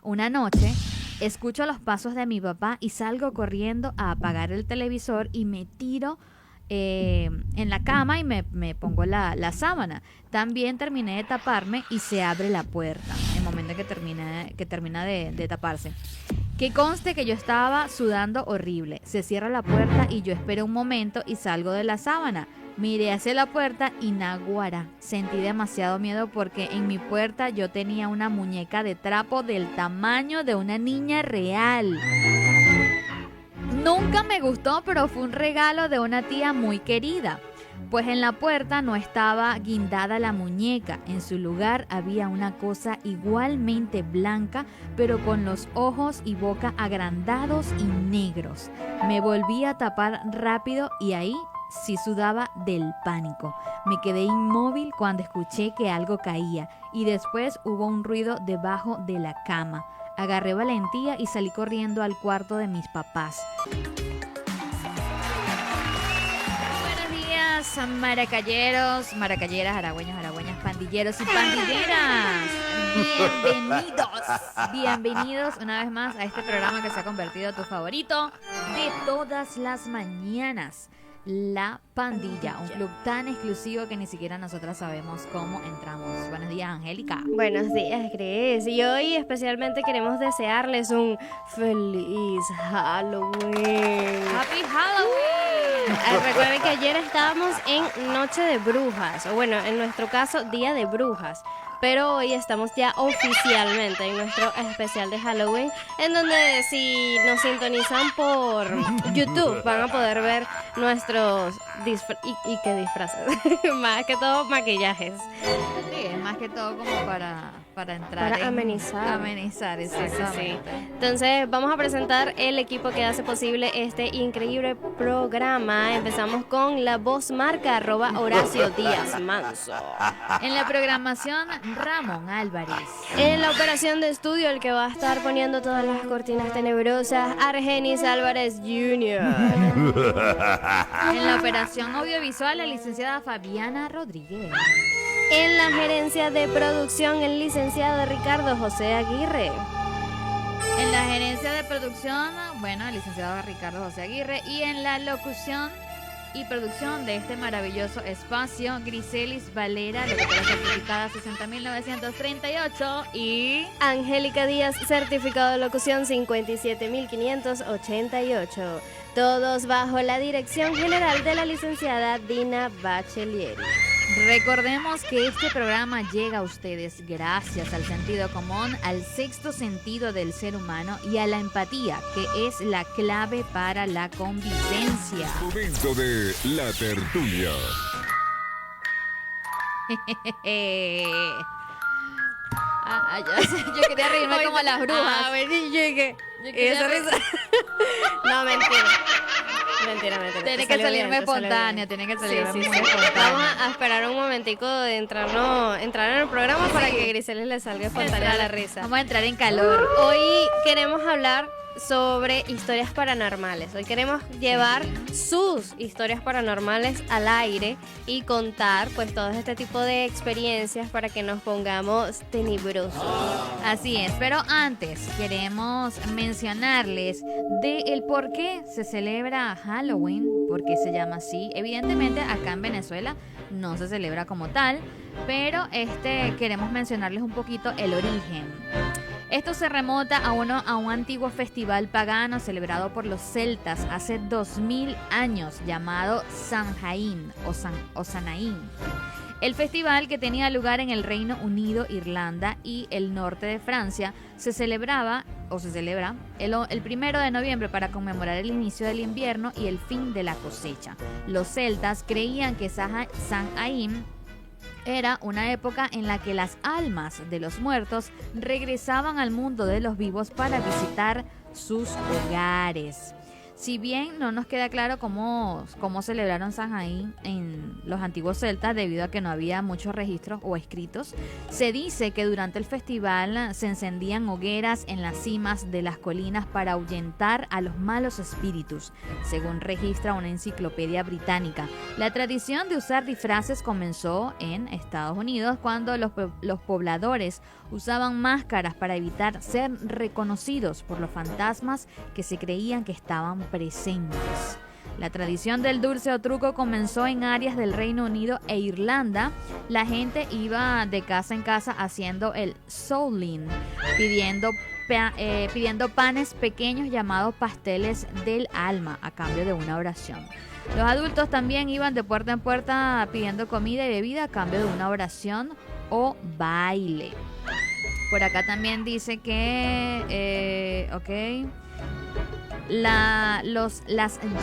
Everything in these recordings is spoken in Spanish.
Una noche escucho los pasos de mi papá y salgo corriendo a apagar el televisor y me tiro en la cama y me pongo la sábana. También terminé de taparme y se abre la puerta en el momento que termina de taparse. Que conste que yo estaba sudando horrible. Se cierra la puerta y yo espero un momento y salgo de la sábana. Miré hacia la puerta y naguará. Sentí demasiado miedo porque en mi puerta yo tenía una muñeca de trapo del tamaño de una niña real. Nunca me gustó, pero fue un regalo de una tía muy querida. Pues en la puerta no estaba guindada la muñeca. En su lugar había una cosa igualmente blanca, pero con los ojos y boca agrandados y negros. Me volví a tapar rápido y ahí sí sudaba del pánico. Me quedé inmóvil cuando escuché que algo caía y después hubo un ruido debajo de la cama. Agarré valentía y salí corriendo al cuarto de mis papás. Buenos días, maracayeros, maracayeras, aragüeños, aragüeñas, pandilleros y pandilleras. Bienvenidos una vez más a este programa que se ha convertido en tu favorito de todas las mañanas. La Pandilla, un club tan exclusivo que ni siquiera nosotras sabemos cómo entramos. Buenos días, Angélica. Buenos días, Cris. Y hoy especialmente queremos desearles un feliz Halloween. ¡Happy Halloween! Recuerden que ayer estábamos en Noche de Brujas, o bueno, en nuestro caso, Día de Brujas. Pero hoy estamos ya oficialmente en nuestro especial de Halloween, en donde si nos sintonizan por YouTube van a poder ver nuestros disfraces, más que todo maquillajes. Sí, es más que todo como para entrar para amenizar, exactamente. Sí. Entonces vamos a presentar el equipo que hace posible este increíble programa. Empezamos con la voz marca @Horacio Díaz Manso. En la programación, Ramón Álvarez. En la operación de estudio, el que va a estar poniendo todas las cortinas tenebrosas, Argenis Álvarez Jr. En la operación audiovisual, la licenciada Fabiana Rodríguez. En la gerencia de producción, el licenciado Ricardo José Aguirre. En la gerencia de producción, bueno, el licenciado Ricardo José Aguirre. Y en la locución y producción de este maravilloso espacio, Griselis Valera, locutora certificada 60.938 y Angélica Díaz, certificado de locución 57.588. Todos bajo la dirección general de la licenciada Dina Bachelieri. Recordemos que este programa llega a ustedes gracias al sentido común, al sexto sentido del ser humano y a la empatía, que es la clave para la convivencia. Momento de la tertulia. Yo quería reírme como las brujas. Yo quería risa. No, mentira. Mentira. Tiene que salirme espontánea, tiene que salirme muy espontánea. Vamos a esperar un momentico de entrar en el programa para que Griselis le salga espontánea la risa. Vamos a entrar en calor. Hoy queremos hablar sobre historias paranormales. Hoy queremos llevar sus historias paranormales al aire y contar pues todo este tipo de experiencias para que nos pongamos tenebrosos. Así es, pero antes queremos mencionarles el por qué se celebra Halloween, por qué se llama así. Evidentemente acá en Venezuela no se celebra como tal, pero queremos mencionarles un poquito el origen. Esto se remota a un antiguo festival pagano celebrado por los celtas hace 2000 años llamado Samhain o Sanaín. El festival, que tenía lugar en el Reino Unido, Irlanda y el norte de Francia, se celebra el 1 de noviembre para conmemorar el inicio del invierno y el fin de la cosecha. Los celtas creían que Samhain era una época en la que las almas de los muertos regresaban al mundo de los vivos para visitar sus hogares. Si bien no nos queda claro cómo celebraron Samhain en los antiguos celtas, debido a que no había muchos registros o escritos, se dice que durante el festival se encendían hogueras en las cimas de las colinas para ahuyentar a los malos espíritus, según registra una enciclopedia británica. La tradición de usar disfraces comenzó en Estados Unidos cuando los pobladores usaban máscaras para evitar ser reconocidos por los fantasmas que se creían que estaban presentes. La tradición del dulce o truco comenzó en áreas del Reino Unido e Irlanda. La gente iba de casa en casa haciendo el souling, pidiendo panes pequeños llamados pasteles del alma a cambio de una oración. Los adultos también iban de puerta en puerta pidiendo comida y bebida a cambio de una oración o baile. Por acá también dice que, las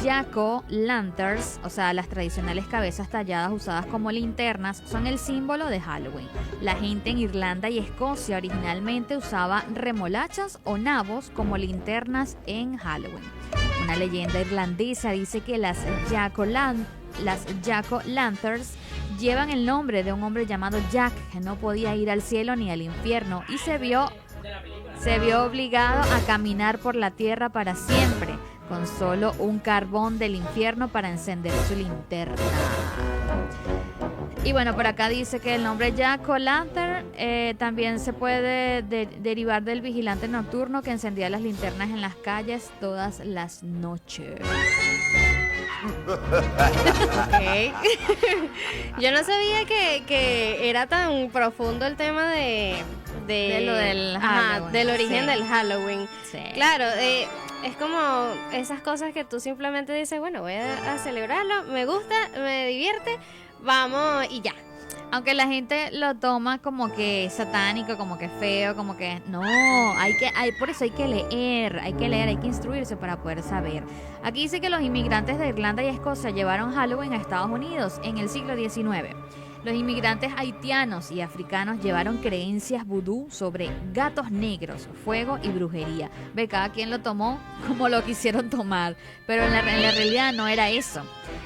jack-o'-lanterns, o sea, las tradicionales cabezas talladas usadas como linternas, son el símbolo de Halloween. La gente en Irlanda y Escocia originalmente usaba remolachas o nabos como linternas en Halloween. Una leyenda irlandesa dice que las jack-o'-lanterns llevan el nombre de un hombre llamado Jack, que no podía ir al cielo ni al infierno y se vio obligado a caminar por la tierra para siempre, con solo un carbón del infierno para encender su linterna. Y bueno, por acá dice que el nombre Jack-o'-lantern también se puede derivar del vigilante nocturno que encendía las linternas en las calles todas las noches. Okay. Yo no sabía que era tan profundo el tema de lo del Halloween. Del origen Sí. del Halloween. Sí. Claro, es como esas cosas que tú simplemente dices, bueno, voy a celebrarlo, me gusta, me divierte, vamos y ya. Aunque la gente lo toma como que satánico, como que feo, como que no, por eso hay que leer, hay que instruirse para poder saber. Aquí dice que los inmigrantes de Irlanda y Escocia llevaron Halloween a Estados Unidos en el siglo XIX. Los inmigrantes haitianos y africanos llevaron creencias vudú sobre gatos negros, fuego y brujería. Ve, cada quien lo tomó como lo quisieron tomar, pero en la realidad no era eso.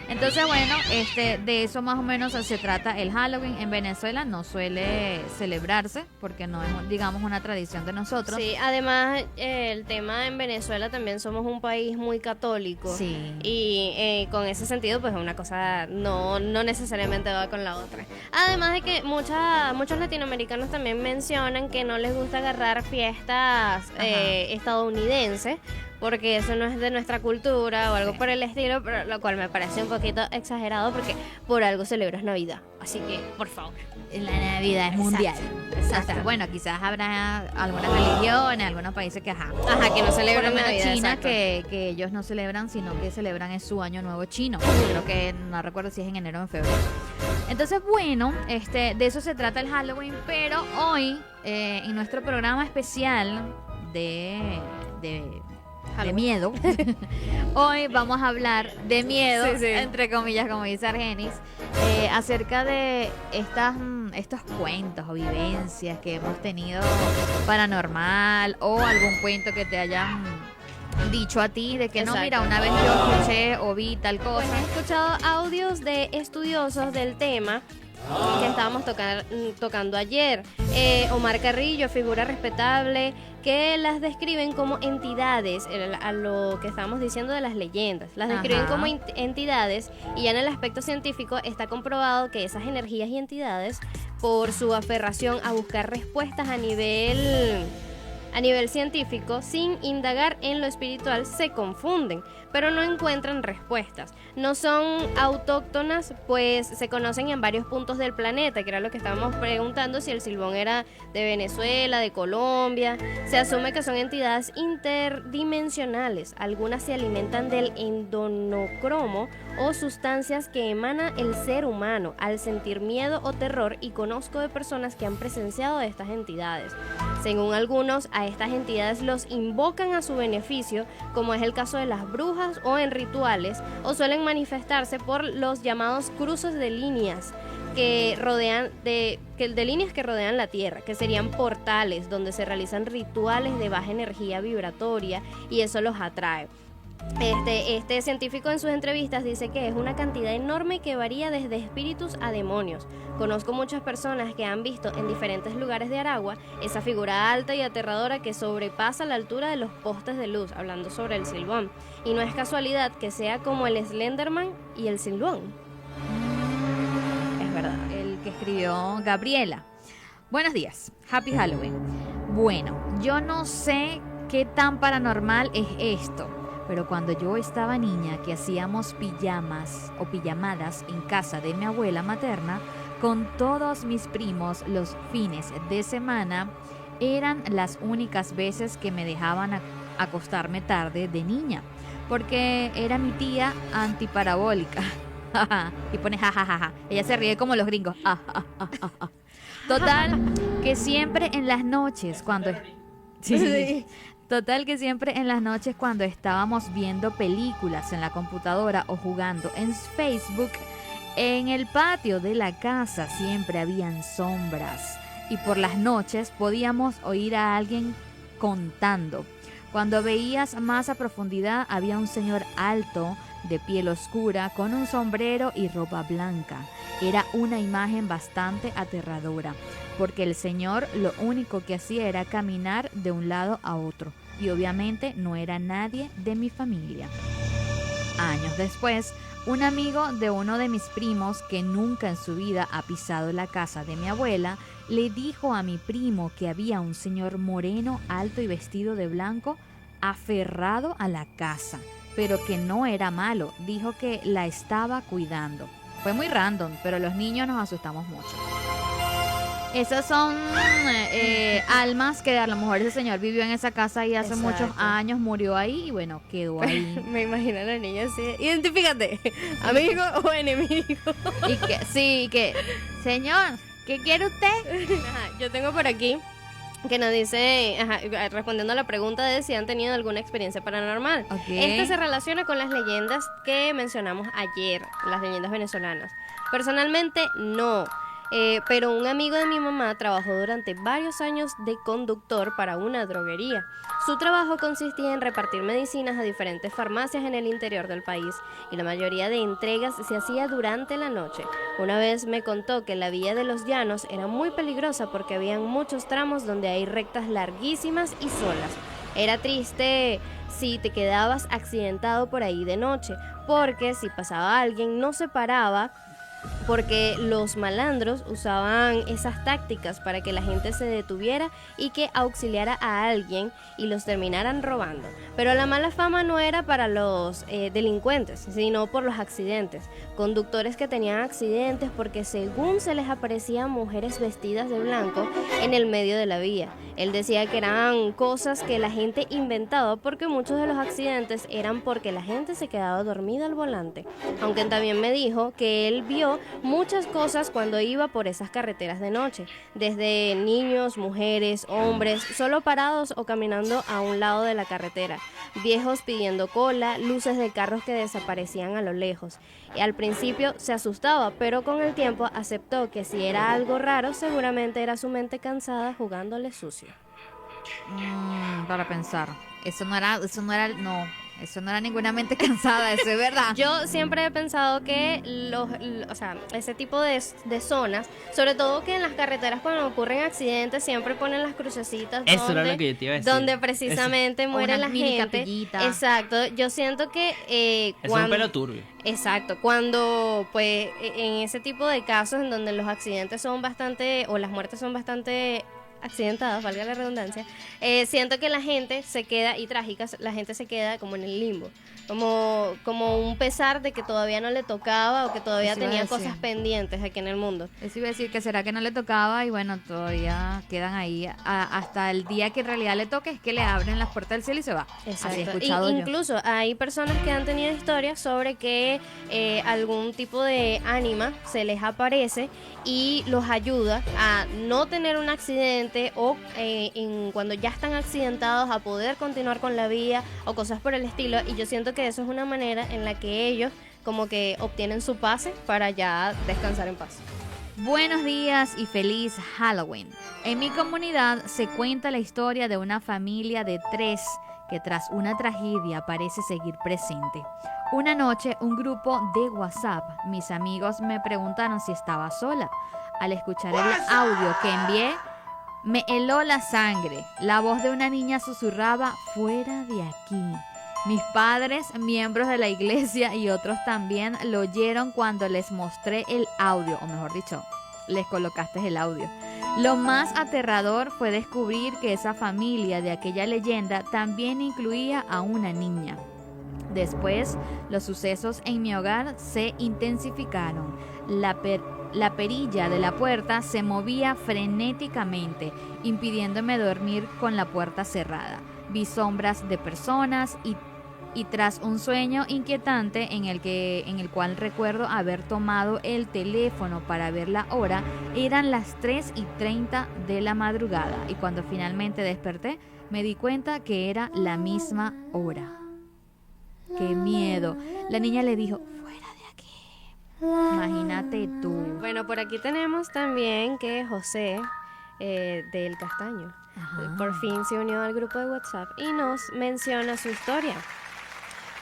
Entonces, bueno, de eso más o menos se trata el Halloween. En Venezuela no suele celebrarse porque no es, digamos, una tradición de nosotros. Sí, además el tema en Venezuela también somos un país muy católico. Sí. Y con ese sentido, pues una cosa no necesariamente va con la otra. Además de que muchos latinoamericanos también mencionan que no les gusta agarrar fiestas estadounidenses, porque eso no es de nuestra cultura o algo por el estilo, pero lo cual me parece un poquito exagerado porque por algo celebras Navidad. Así que, por favor. La Navidad es mundial. Exacto. Bueno, quizás habrá algunas religiones, algunos países que que no celebran por lo menos Navidad. China, exacto. que ellos no celebran, sino que celebran es su año nuevo chino. Creo que no recuerdo si es en enero o en febrero. Entonces, bueno, de eso se trata el Halloween, pero hoy, en nuestro programa especial de miedo. Hoy vamos a hablar de miedo, Sí. entre comillas, como dice Argenis, acerca de estos cuentos o vivencias que hemos tenido paranormal o algún cuento que te hayan dicho a ti de que Exacto. no, mira, una vez yo escuché o vi tal cosa. Pues he escuchado audios de estudiosos del tema que estábamos tocando ayer. Omar Carrillo, figura respetable, que las describen como entidades, a lo que estábamos diciendo de las leyendas. Las describen como entidades, y ya en el aspecto científico está comprobado que esas energías y entidades, por su aferración a buscar respuestas a nivel científico, sin indagar en lo espiritual, se confunden, pero no encuentran respuestas. No son autóctonas, pues se conocen en varios puntos del planeta, que era lo que estábamos preguntando, si el silbón era de Venezuela, de Colombia. Se asume que son entidades interdimensionales. Algunas se alimentan del endonocromo o sustancias que emana el ser humano al sentir miedo o terror, y conozco de personas que han presenciado de estas entidades. Según algunos, a estas entidades los invocan a su beneficio, como es el caso de las brujas o en rituales, o suelen manifestarse por los llamados cruces de líneas que rodean de líneas que rodean la Tierra, que serían portales donde se realizan rituales de baja energía vibratoria, y eso los atrae. Este científico en sus entrevistas dice que es una cantidad enorme que varía desde espíritus a demonios. Conozco muchas personas que han visto en diferentes lugares de Aragua esa figura alta y aterradora que sobrepasa la altura de los postes de luz, hablando sobre el Silbón. Y no es casualidad que sea como el Slenderman y el Silbón. Es verdad. El que escribió Gabriela. Buenos días, Happy Halloween. Bueno, yo no sé qué tan paranormal es esto, pero cuando yo estaba niña que hacíamos pijamas o pijamadas en casa de mi abuela materna, con todos mis primos los fines de semana, eran las únicas veces que me dejaban acostarme tarde de niña, porque era mi tía antiparabólica. Y pone jajajaja. Ella se ríe como los gringos. Total, que siempre en las noches cuando... Sí. Total que siempre en las noches cuando estábamos viendo películas en la computadora o jugando en Facebook, en el patio de la casa siempre habían sombras y por las noches podíamos oír a alguien contando. Cuando veías más a profundidad había un señor alto, de piel oscura, con un sombrero y ropa blanca. Era una imagen bastante aterradora, porque el señor lo único que hacía era caminar de un lado a otro, y obviamente no era nadie de mi familia. Años después, un amigo de uno de mis primos, que nunca en su vida ha pisado la casa de mi abuela, le dijo a mi primo que había un señor moreno, alto y vestido de blanco, aferrado a la casa, pero que no era malo, dijo que la estaba cuidando. Fue muy random, pero los niños nos asustamos mucho. Esas son almas que a lo mejor ese señor vivió en esa casa y hace muchos años murió ahí y bueno, quedó ahí. Me imagino a la niña así. Identifícate, amigo o enemigo. Y que, sí, que, señor, ¿qué quiere usted? Ajá, yo tengo por aquí que nos dice, respondiendo a la pregunta de si han tenido alguna experiencia paranormal. Esta se relaciona con las leyendas que mencionamos ayer, las leyendas venezolanas. Personalmente, no. Pero un amigo de mi mamá trabajó durante varios años de conductor para una droguería. Su trabajo consistía en repartir medicinas a diferentes farmacias en el interior del país y la mayoría de entregas se hacía durante la noche. Una vez me contó que la vía de los llanos era muy peligrosa porque habían muchos tramos donde hay rectas larguísimas y solas. Era triste si te quedabas accidentado por ahí de noche, porque si pasaba alguien no se paraba, porque los malandros usaban esas tácticas para que la gente se detuviera y que auxiliara a alguien y los terminaran robando. Pero la mala fama no era para los delincuentes, sino por los accidentes. Conductores que tenían accidentes porque según se les aparecían mujeres vestidas de blanco en el medio de la vía. Él decía que eran cosas que la gente inventaba porque muchos de los accidentes eran porque la gente se quedaba dormida al volante. Aunque también me dijo que él vio muchas cosas cuando iba por esas carreteras de noche, desde niños, mujeres, hombres, solo parados o caminando a un lado de la carretera, viejos pidiendo cola, luces de carros que desaparecían a lo lejos. Y al principio se asustaba, pero con el tiempo aceptó que si era algo raro, seguramente era su mente cansada jugándole sucio. Para pensar, eso no era ninguna mente cansada, eso es verdad. Yo siempre he pensado que ese tipo de zonas, sobre todo que en las carreteras cuando ocurren accidentes siempre ponen las crucecitas eso era lo que yo te iba a decir. Donde precisamente muere la gente. Capillita. Exacto, yo siento que es un pelo turbio. Exacto, cuando pues en ese tipo de casos en donde los accidentes son bastante, o las muertes son bastante accidentadas, valga la redundancia, siento que la gente se queda, y trágicas, la gente se queda como en el limbo, como un pesar de que todavía no le tocaba o que todavía tenía cosas pendientes aquí en el mundo. Eso iba a decir, que será que no le tocaba y bueno, todavía quedan ahí hasta el día que en realidad le toque, es que le abren las puertas del cielo y se va. Exacto. Así he escuchado yo. Incluso hay personas que han tenido historias sobre que algún tipo de ánima se les aparece y los ayuda a no tener un accidente o cuando ya están accidentados a poder continuar con la vía o cosas por el estilo, y yo siento que eso es una manera en la que ellos como que obtienen su pase para ya descansar en paz. Buenos días y feliz Halloween. En mi comunidad se cuenta la historia de una familia de 3 que tras una tragedia parece seguir presente. Una noche, un grupo de WhatsApp, mis amigos me preguntaron si estaba sola. Al escuchar el audio que envié, me heló la sangre. La voz de una niña susurraba: fuera de aquí. Mis padres, miembros de la iglesia y otros también lo oyeron cuando les mostré el audio, o mejor dicho, les colocaste el audio. Lo más aterrador fue descubrir que esa familia de aquella leyenda también incluía a una niña. Después, los sucesos en mi hogar se intensificaron. La perilla de la puerta se movía frenéticamente, impidiéndome dormir con la puerta cerrada. Vi sombras de personas y tras un sueño inquietante en el cual recuerdo haber tomado el teléfono para ver la hora, eran las 3:30 de la madrugada, y cuando finalmente desperté me di cuenta que era la misma hora. ¡Qué miedo! La niña le dijo: fuera de aquí. Imagínate tú. Bueno, por aquí tenemos también que José del Castaño por fin se unió al grupo de WhatsApp y nos menciona su historia.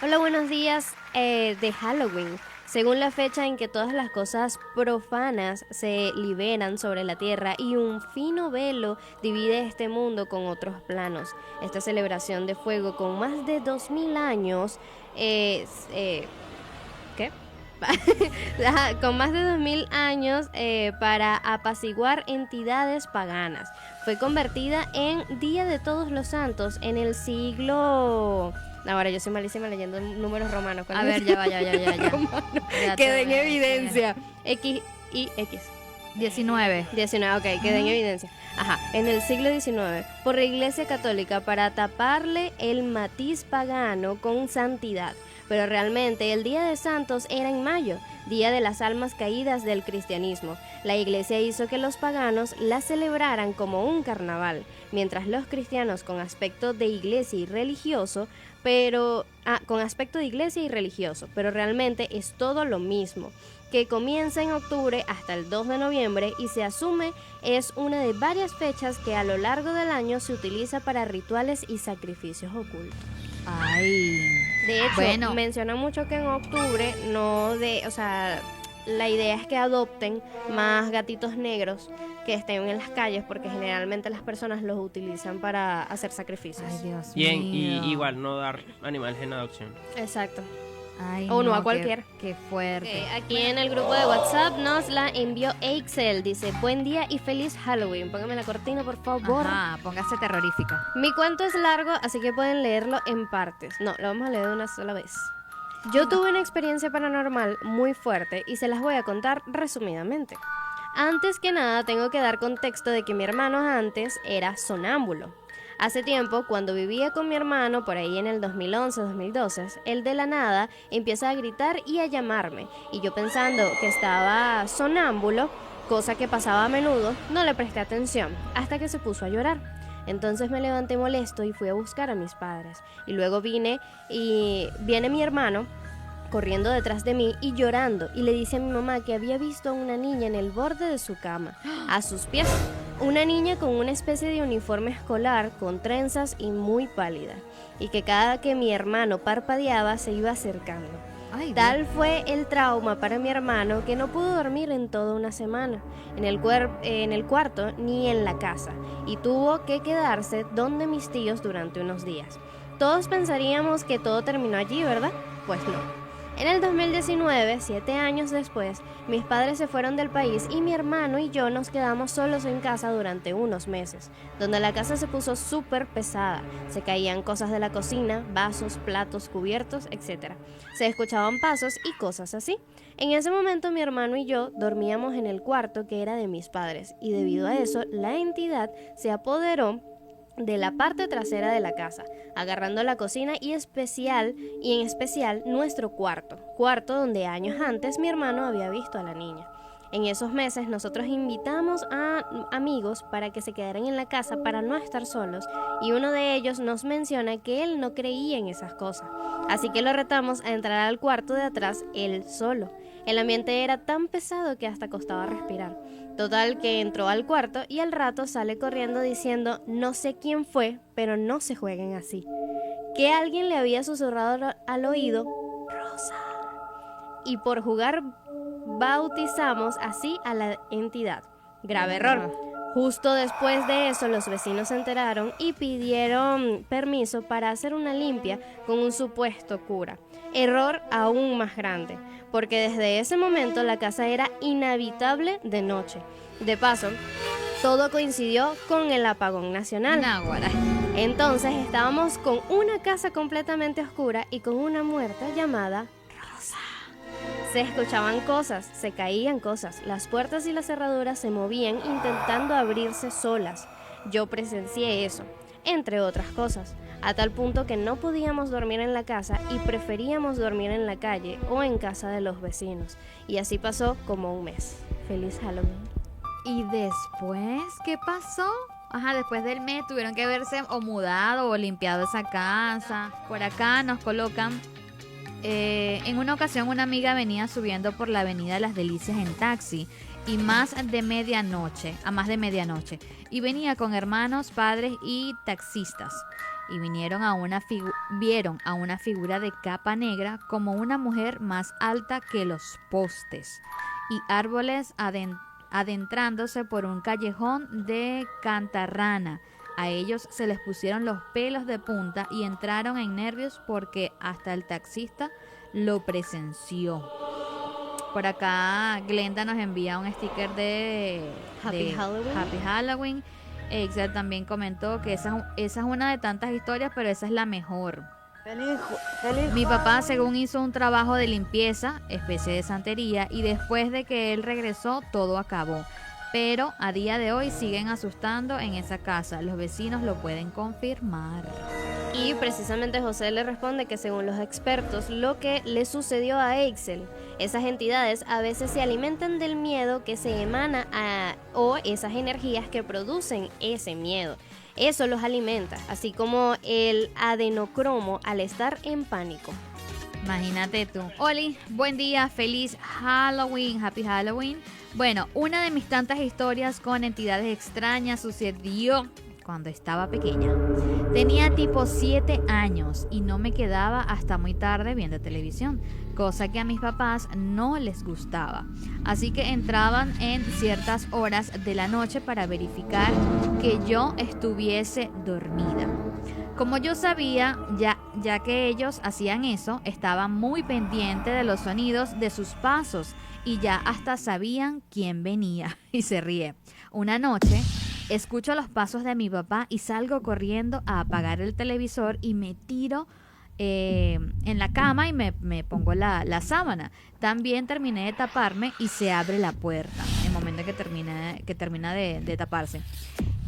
Hola, buenos días de Halloween. Según la fecha en que todas las cosas profanas se liberan sobre la tierra y un fino velo divide este mundo con otros planos. Esta celebración de fuego con más de 2000 años con más de 2000 años para apaciguar entidades paganas. Fue convertida en Día de Todos los Santos en el siglo... Ahora yo soy malísima leyendo números romanos. A ver, ya va. Quedó en evidencia. X y X. 19, ok, quedó en evidencia. En el siglo XIX, por la Iglesia Católica para taparle el matiz pagano con santidad. Pero realmente el Día de Santos era en mayo, Día de las Almas Caídas del cristianismo. La Iglesia hizo que los paganos la celebraran como un carnaval, mientras los cristianos con aspecto de iglesia y religioso, pero realmente es todo lo mismo, que comienza en octubre hasta el 2 de noviembre y se asume es una de varias fechas que a lo largo del año se utiliza para rituales y sacrificios ocultos. Ay. De hecho, Bueno, menciona mucho que en octubre la idea es que adopten más gatitos negros que estén en las calles, porque generalmente las personas los utilizan para hacer sacrificios. Ay, Dios Bien, mío. y igual no dar animales en adopción. Exacto. Ay, o no a cualquiera. Qué fuerte. Aquí en el grupo de WhatsApp nos la envió Excel. Dice: buen día y feliz Halloween. Póngame la cortina, por favor. Póngase terrorífica. Mi cuento es largo, así que pueden leerlo en partes. No, lo vamos a leer de una sola vez. Yo tuve una experiencia paranormal muy fuerte y se las voy a contar resumidamente. Antes que nada, tengo que dar contexto de que mi hermano antes era sonámbulo. Hace tiempo, cuando vivía con mi hermano, por ahí en el 2011-2012, él de la nada empieza a gritar y a llamarme. Y yo, pensando que estaba sonámbulo, cosa que pasaba a menudo, no le presté atención, hasta que se puso a llorar. Entonces me levanté molesto y fui a buscar a mis padres. Y luego viene mi hermano corriendo detrás de mí y llorando, y le dice a mi mamá que había visto a una niña en el borde de su cama, a sus pies. Una niña con una especie de uniforme escolar, con trenzas y muy pálida, y que cada que mi hermano parpadeaba se iba acercando. Ay, Tal fue el trauma para mi hermano que no pudo dormir en toda una semana, en el cuarto ni en la casa, y tuvo que quedarse donde mis tíos durante unos días. Todos pensaríamos que todo terminó allí, ¿verdad? Pues no. En el 2019, 7 años después, mis padres se fueron del país y mi hermano y yo nos quedamos solos en casa durante unos meses, donde la casa se puso súper pesada. Se caían cosas de la cocina, vasos, platos, cubiertos, etc. Se escuchaban pasos y cosas así. En ese momento mi hermano y yo dormíamos en el cuarto que era de mis padres, y debido a eso la entidad se apoderó de la parte trasera de la casa, agarrando la cocina y en especial nuestro cuarto donde años antes mi hermano había visto a la niña. En esos meses nosotros invitamos a amigos para que se quedaran en la casa para no estar solos, y uno de ellos nos menciona que él no creía en esas cosas, así que lo retamos a entrar al cuarto de atrás él solo. El ambiente era tan pesado que hasta costaba respirar. Total, que entró al cuarto y al rato sale corriendo diciendo: no sé quién fue, pero no se jueguen así. que alguien le había susurrado al oído, Rosa. Y por jugar bautizamos así a la entidad. Grave error. Justo después de eso, los vecinos se enteraron y pidieron permiso para hacer una limpia con un supuesto cura. Error aún más grande, porque desde ese momento la casa era inhabitable de noche. De paso, todo coincidió con el apagón nacional. Náguara. Entonces estábamos con una casa completamente oscura y con una muerta llamada Rosa. Se escuchaban cosas, se caían cosas, las puertas y las cerraduras se movían intentando abrirse solas. Yo presencié eso, entre otras cosas, a tal punto que no podíamos dormir en la casa y preferíamos dormir en la calle o en casa de los vecinos. Y así pasó como un mes. Feliz Halloween. ¿Y después qué pasó? Ajá, después del mes tuvieron que verse o mudado o limpiado esa casa. Por acá nos colocan... en una ocasión una amiga venía subiendo por la avenida Las Delicias en taxi y a más de medianoche, y venía con hermanos, padres y taxistas, y vieron a una figura de capa negra como una mujer más alta que los postes y árboles adentrándose por un callejón de cantarrana. A ellos se les pusieron los pelos de punta y entraron en nervios porque hasta el taxista lo presenció. Por acá Glenda nos envía un sticker de Happy Halloween. Happy Halloween. Excel también comentó que esa es una de tantas historias, pero esa es la mejor. Mi papá, según hizo un trabajo de limpieza, especie de santería, y después de que él regresó, todo acabó. Pero a día de hoy siguen asustando en esa casa. Los vecinos lo pueden confirmar. Y precisamente José le responde que según los expertos, lo que le sucedió a Excel, esas entidades a veces se alimentan del miedo que se emana o esas energías que producen ese miedo. Eso los alimenta, así como el adenocromo al estar en pánico. Imagínate tú. Oli, buen día, feliz Halloween, Happy Halloween. Bueno, una de mis tantas historias con entidades extrañas sucedió cuando estaba pequeña. Tenía tipo 7 años y no me quedaba hasta muy tarde viendo televisión, cosa que a mis papás no les gustaba. Así que entraban en ciertas horas de la noche para verificar que yo estuviese dormida. Como yo sabía, ya que ellos hacían eso, estaba muy pendiente de los sonidos de sus pasos y ya hasta sabían quién venía. Y se ríe. Una noche, escucho los pasos de mi papá y salgo corriendo a apagar el televisor y me tiro en la cama y me pongo la sábana. También terminé de taparme y se abre la puerta en el momento que termina de taparse.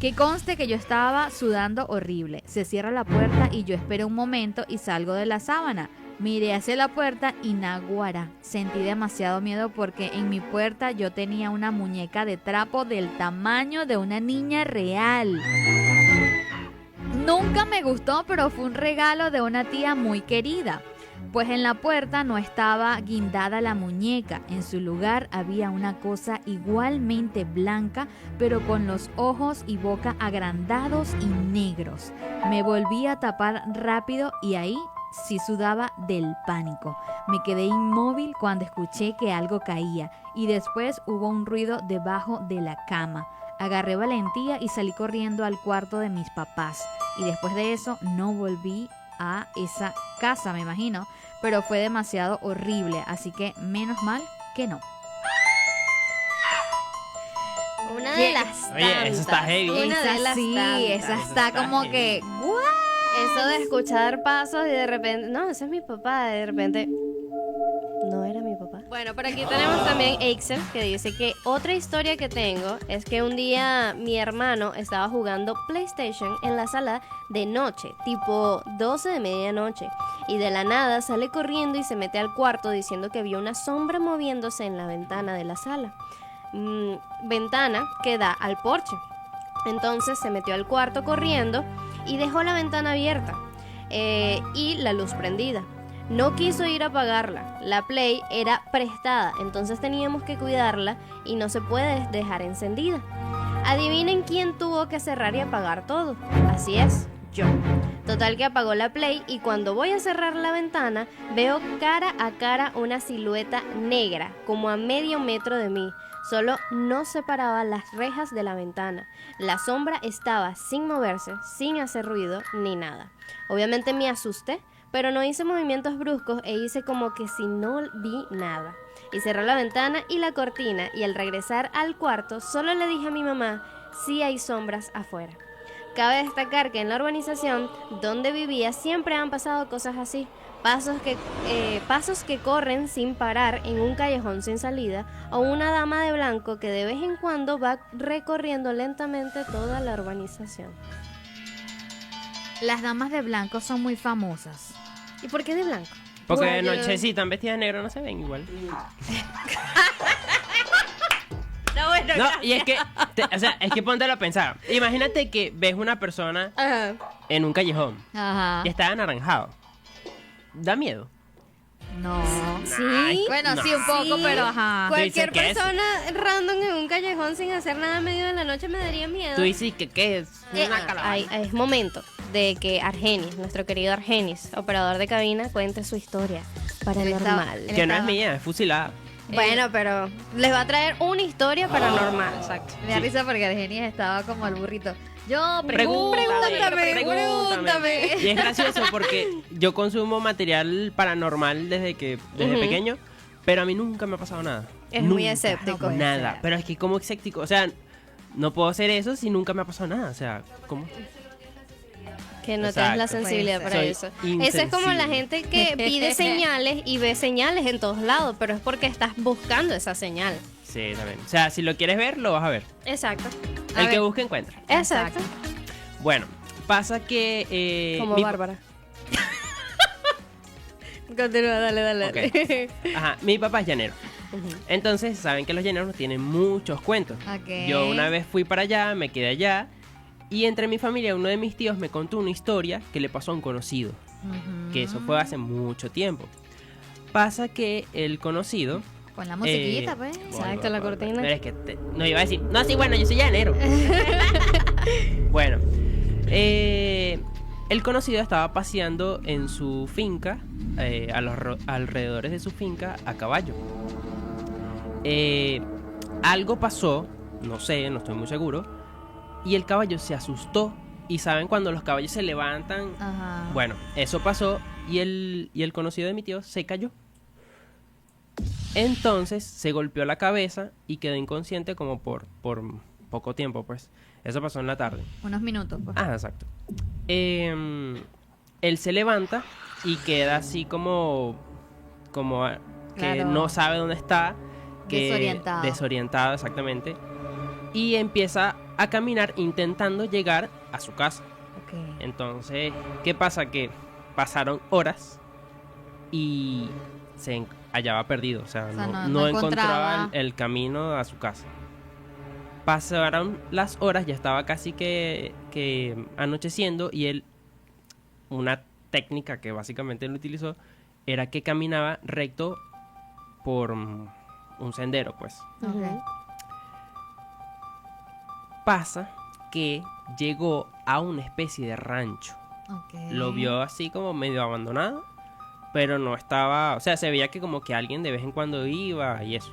Que conste que yo estaba sudando horrible. Se cierra la puerta y yo espero un momento y salgo de la sábana. Miré hacia la puerta y naguará. Sentí demasiado miedo porque en mi puerta yo tenía una muñeca de trapo del tamaño de una niña real. Nunca me gustó, pero fue un regalo de una tía muy querida. Pues en la puerta no estaba guindada la muñeca. En su lugar había una cosa igualmente blanca, pero con los ojos y boca agrandados y negros. Me volví a tapar rápido y ahí sí sudaba del pánico. Me quedé inmóvil cuando escuché que algo caía y después hubo un ruido debajo de la cama. Agarré valentía y salí corriendo al cuarto de mis papás. Y después de eso no volví a esa casa, me imagino, pero fue demasiado horrible, así que menos mal que no. Una de las tantas. Oye, eso está heavy. Una de las Sí, tantas. esa está como que... Eso de escuchar pasos y de repente, no, ese es mi papá, de repente, no era mi papá. Bueno, por aquí tenemos también Excel, que dice que otra historia que tengo es que un día mi hermano estaba jugando PlayStation en la sala de noche, tipo 12 de medianoche, y de la nada sale corriendo y se mete al cuarto diciendo que vio una sombra moviéndose en la ventana de la sala. Ventana que da al porche. Entonces se metió al cuarto corriendo y dejó la ventana abierta y la luz prendida. No quiso ir a apagarla. La Play era prestada, entonces teníamos que cuidarla y no se puede dejar encendida. Adivinen quién tuvo que cerrar y apagar todo. Así es, yo. Total que apagó la Play y cuando voy a cerrar la ventana, veo cara a cara una silueta negra, como a medio metro de mí. Solo no separaba las rejas de la ventana. La sombra estaba sin moverse, sin hacer ruido ni nada. Obviamente me asusté, pero no hice movimientos bruscos e hice como que si no vi nada. Y cerré la ventana y la cortina y al regresar al cuarto solo le dije a mi mamá, sí hay sombras afuera. Cabe destacar que en la urbanización donde vivía siempre han pasado cosas así. Pasos que corren sin parar en un callejón sin salida o una dama de blanco que de vez en cuando va recorriendo lentamente toda la urbanización. Las damas de blanco son muy famosas. ¿Y por qué de blanco? Porque de Bueno, noche si están vestidas de negro no se ven igual. No, bueno, No, y es que, es que póntelo a pensar. Imagínate que ves una persona Ajá. en un callejón Ajá. y está anaranjado. Da miedo. No. Sí. Bueno, No. sí, un poco, Sí. pero ajá. Cualquier ¿Tú dices qué es? persona random en un callejón sin hacer nada en medio de la noche me daría miedo. Tú dices que qué es una calabaza. Es momento de que Argenis, nuestro querido Argenis, operador de cabina, cuente su historia paranormal. Él Que no es estaba- mía, es fusilada. Bueno, pero les va a traer una historia paranormal. Exacto. Me da risa porque Argenis estaba como el burrito. Yo, pregúntame. Y es gracioso porque yo consumo material paranormal desde Ujú. pequeño, pero a mí nunca me ha pasado nada. Es muy Nunca. escéptico. Nada. Pero es que como escéptico, o sea, no puedo hacer eso si nunca me ha pasado nada. O sea, ¿cómo? Que no tienes la Exacto. sensibilidad para Soy eso. Esa es como la insensible. gente que pide señales y ve señales en todos lados, pero es porque estás buscando esa señal. Sí, también. O sea, si lo quieres ver, lo vas a ver. Exacto. A El que ver. busca encuentra. Exacto. Bueno, pasa que... Como mi- Bárbara. Continúa, dale. Ok. Ajá, mi papá es llanero. Ujú. Entonces, saben que los llaneros tienen muchos cuentos. Ok. Yo una vez fui para allá, me quedé allá. Y entre mi familia, uno de mis tíos me contó una historia que le pasó a un conocido. Ujú. Que eso fue hace mucho tiempo. Pasa que el conocido... Con la musiquita, pues. Exacto, la cortina. Pero es que no iba a decir... No, sí, bueno, yo soy llanero. Bueno. El conocido estaba paseando en su finca, a los alrededores de su finca, a caballo. Algo pasó, no sé, no estoy muy seguro, y el caballo se asustó. Y saben cuando los caballos se levantan. Ajá. Bueno, eso pasó y el conocido de mi tío se cayó. Entonces se golpeó la cabeza y quedó inconsciente como por poco tiempo, pues. Eso pasó en la tarde. Unos minutos, pues. Ah, exacto. Él se levanta y queda así como que Claro. no sabe dónde está. Desorientado. Desorientado, exactamente. Y empieza a caminar intentando llegar a su casa. Ok. Entonces, ¿qué pasa? Que pasaron horas y se hallaba perdido. O sea, no encontraba el camino a su casa. Pasaron las horas, ya estaba casi que anocheciendo y él, una técnica que básicamente él utilizó, era que caminaba recto por un sendero, pues. Ujú. Ok. Pasa que llegó a una especie de rancho. Ok. Lo vio así como medio abandonado, pero no estaba, o sea, se veía que como que alguien de vez en cuando iba y eso.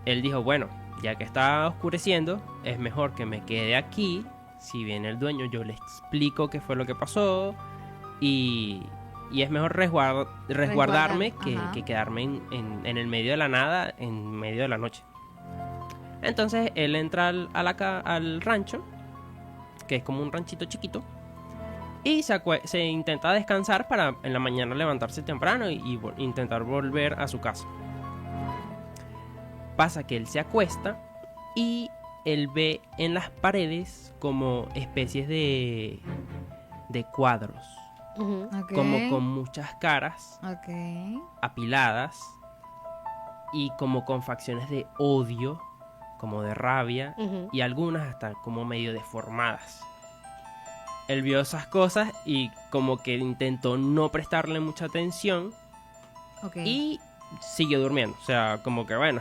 Él dijo, bueno, ya que está oscureciendo, es mejor que me quede aquí. Si viene el dueño, yo le explico qué fue lo que pasó y es mejor resguardarme Ajá. que quedarme en el medio de la nada, en medio de la noche. Entonces él entra al rancho, que es como un ranchito chiquito, y se intenta descansar para en la mañana levantarse temprano y intentar volver a su casa. Pasa que él se acuesta y él ve en las paredes como especies de cuadros, Ujú. Ok. como con muchas caras Ok. apiladas y como con facciones de odio, como de rabia, Ujú. y algunas hasta como medio deformadas. Él vio esas cosas y como que intentó no prestarle mucha atención Ok. y siguió durmiendo. O sea, como que bueno,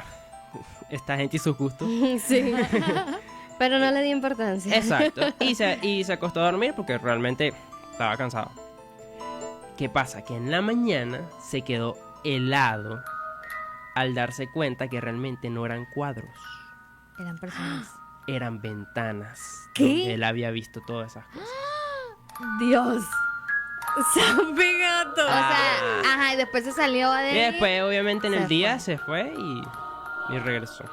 esta gente y sus gustos. Sí. Pero no le di importancia. Exacto. Y se acostó a dormir porque realmente estaba cansado. ¿Qué pasa? Que en la mañana se quedó helado al darse cuenta que realmente no eran cuadros. Eran personas. Eran ventanas. ¿Qué? Donde él había visto todas esas cosas. Dios. Zombie gato. O sea, ajá, y después se salió de Y ahí. después, obviamente, en Se el día fue. se fue y regresó.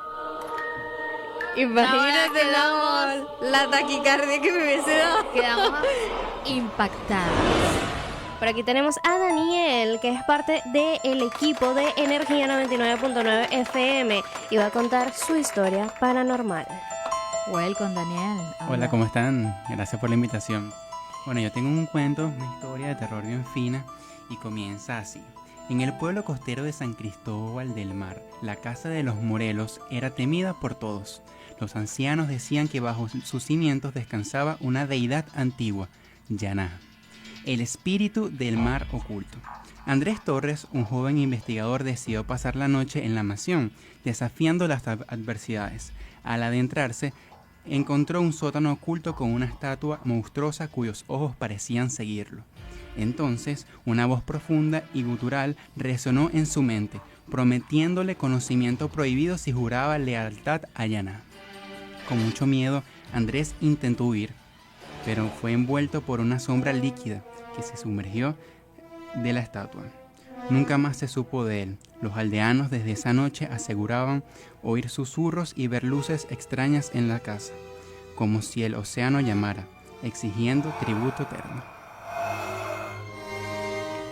Imagínate Ahora la taquicardia que me hubiese dado. Quedamos impactados. Por aquí tenemos a Daniel, que es parte del equipo de Energía 99.9 FM y va a contar su historia paranormal. Welcome, Daniel. Hola, ¿cómo están? Gracias por la invitación. Bueno, yo tengo un cuento, una historia de terror bien fina y comienza así. En el pueblo costero de San Cristóbal del Mar, la casa de los Morelos era temida por todos. Los ancianos decían que bajo sus cimientos descansaba una deidad antigua, Yaná, el espíritu del mar oculto. Andrés Torres, un joven investigador, decidió pasar la noche en la mansión, desafiando las adversidades. Al adentrarse, encontró un sótano oculto con una estatua monstruosa cuyos ojos parecían seguirlo. Entonces, una voz profunda y gutural resonó en su mente, prometiéndole conocimiento prohibido si juraba lealtad a Yaná. Con mucho miedo, Andrés intentó huir, pero fue envuelto por una sombra líquida que se sumergió de la estatua. Nunca más se supo de él. Los aldeanos desde esa noche aseguraban oír susurros y ver luces extrañas en la casa, como si el océano llamara, exigiendo tributo eterno.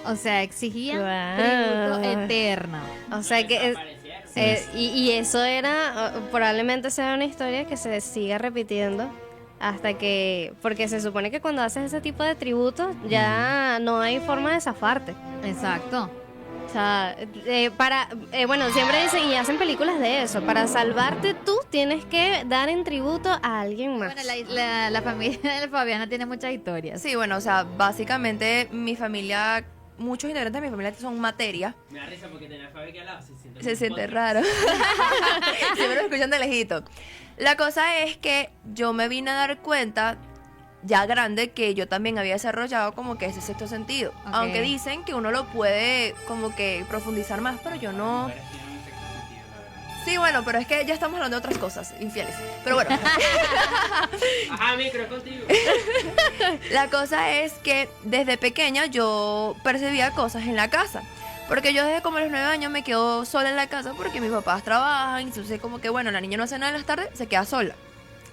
O sea, exigían Wow. tributo eterno. O sea que... y eso era, probablemente sea una historia que se siga repitiendo hasta que... Porque se supone que cuando haces ese tipo de tributos ya no hay forma de zafarte. Exacto. O sea, bueno, siempre dicen y hacen películas de eso. Para salvarte tú tienes que dar en tributo a alguien más. Bueno, la familia de Fabiana tiene muchas historias. Sí, bueno, o sea, básicamente mi familia, muchos integrantes de mi familia son materia. Me da risa porque tenía Fabi al lado. Se siente raro. Siempre lo escuchan de lejito. La cosa es que yo me vine a dar cuenta, ya grande, que yo también había desarrollado como que ese sexto sentido. Ok. Aunque dicen que uno lo puede como que profundizar más, pero yo no. Sí, bueno, pero es que ya estamos hablando de otras cosas, infieles. Pero bueno. Ajá, micro, es contigo. La cosa es que desde pequeña yo percibía cosas en la casa. Porque yo desde como los 9 años me quedo sola en la casa porque mis papás trabajan. Entonces como que bueno, la niña no hace nada en las tardes, se queda sola.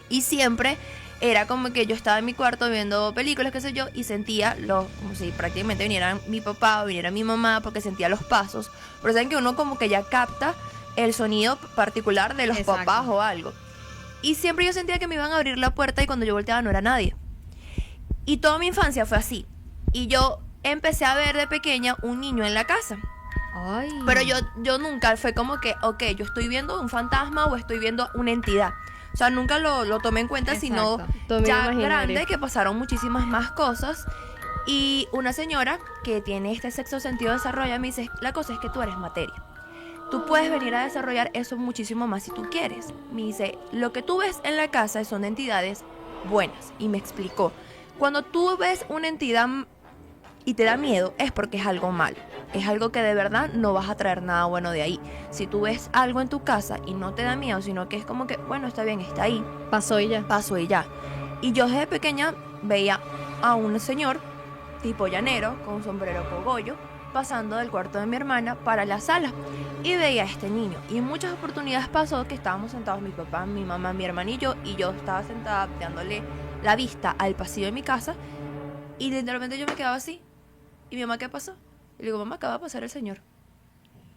Y siempre era como que yo estaba en mi cuarto viendo películas, qué sé yo, y sentía como si prácticamente viniera mi papá o viniera mi mamá, porque sentía los pasos. Pero saben que uno como que ya capta el sonido particular de los Exacto. papás o algo. Y siempre yo sentía que me iban a abrir la puerta y cuando yo volteaba no era nadie. Y toda mi infancia fue así. Y yo empecé a ver de pequeña un niño en la casa. Ay. Pero yo nunca fue como que, ok, yo estoy viendo un fantasma o estoy viendo una entidad. O sea, nunca lo tomé en cuenta, sino Exacto. Tu amigo ya imaginario. grande que pasaron muchísimas más cosas. Y una señora que tiene este sexto sentido desarrolla me dice, la cosa es que tú eres materia. Tú puedes venir a desarrollar eso muchísimo más si tú quieres. Me dice, lo que tú ves en la casa son entidades buenas. Y me explicó, cuando tú ves una entidad y te da miedo es porque es algo malo. Es algo que de verdad no vas a traer nada bueno de ahí. Si tú ves algo en tu casa y no te da miedo, sino que es como que, bueno, está bien, está ahí, Pasó y ya. pasó y ya. Y yo desde pequeña veía a un señor tipo llanero con un sombrero cogollo pasando del cuarto de mi hermana para la sala y veía a este niño. Y en muchas oportunidades pasó que estábamos sentados mi papá, mi mamá, mi hermana y yo estaba sentada dándole la vista al pasillo de mi casa y literalmente yo me quedaba así. ¿Y mi mamá qué pasó? Y le digo, mamá, acaba de pasar el señor.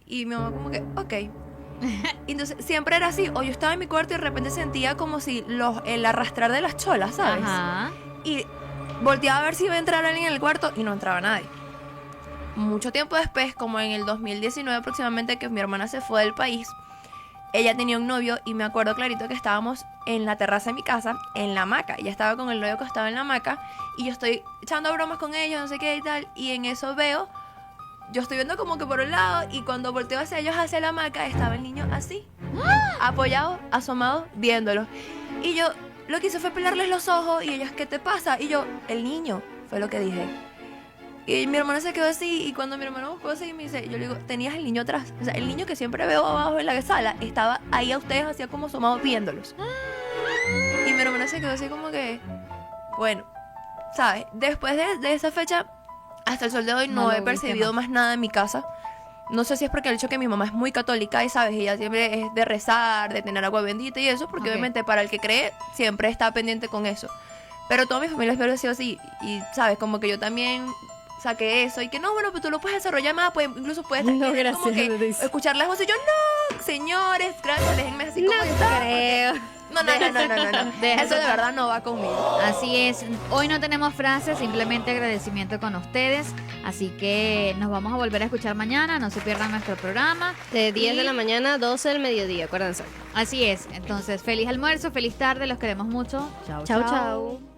Y mi mamá como que, ok. Y entonces siempre era así, o yo estaba en mi cuarto y de repente sentía como si el arrastrar de las cholas, ¿sabes? Ajá. Y volteaba a ver si iba a entrar alguien en el cuarto y no entraba nadie. Mucho tiempo después, como en el 2019 aproximadamente, que mi hermana se fue del país, ella tenía un novio y me acuerdo clarito que estábamos en la terraza de mi casa, en la hamaca. Ella estaba con el novio que estaba en la hamaca y yo estoy echando bromas con ellos, no sé qué y tal, y en eso yo estoy viendo como que por un lado y cuando volteo hacia ellos, hacia la hamaca, estaba el niño así, apoyado, asomado, viéndolo. Y yo lo que hice fue pelarles los ojos y ellos, ¿qué te pasa? Y yo, el niño. fue lo que dije. Y mi hermana se quedó así, y cuando mi hermano buscó así, me dice, yo le digo, tenías el niño atrás. O sea, el niño que siempre veo abajo en la sala, estaba ahí a ustedes, hacía como asomado viéndolos. Y mi hermana se quedó así como que, bueno, ¿sabes? Después de esa fecha, hasta el sol de hoy no he percibido más nada en mi casa. No sé si es porque el hecho que mi mamá es muy católica y, ¿sabes? Ella siempre es de rezar, de tener agua bendita y eso, porque obviamente para el que cree siempre está pendiente con eso. Pero toda mi familia espero que sea así. Y, ¿sabes? Como que yo también saqué eso y que no, bueno, pues tú lo puedes desarrollar más, pues incluso puedes no, gracias, como que escuchar las voces y yo, no, señores, gracias, déjenme así como está. Creo. No. Eso de verdad no va conmigo. Así es. Hoy no tenemos frases, simplemente agradecimiento con ustedes. Así que nos vamos a volver a escuchar mañana. No se pierdan nuestro programa. De 10 de la mañana a 12 del mediodía, acuérdense. Así es. Entonces, feliz almuerzo, feliz tarde. Los queremos mucho. Chao, Chau, chau.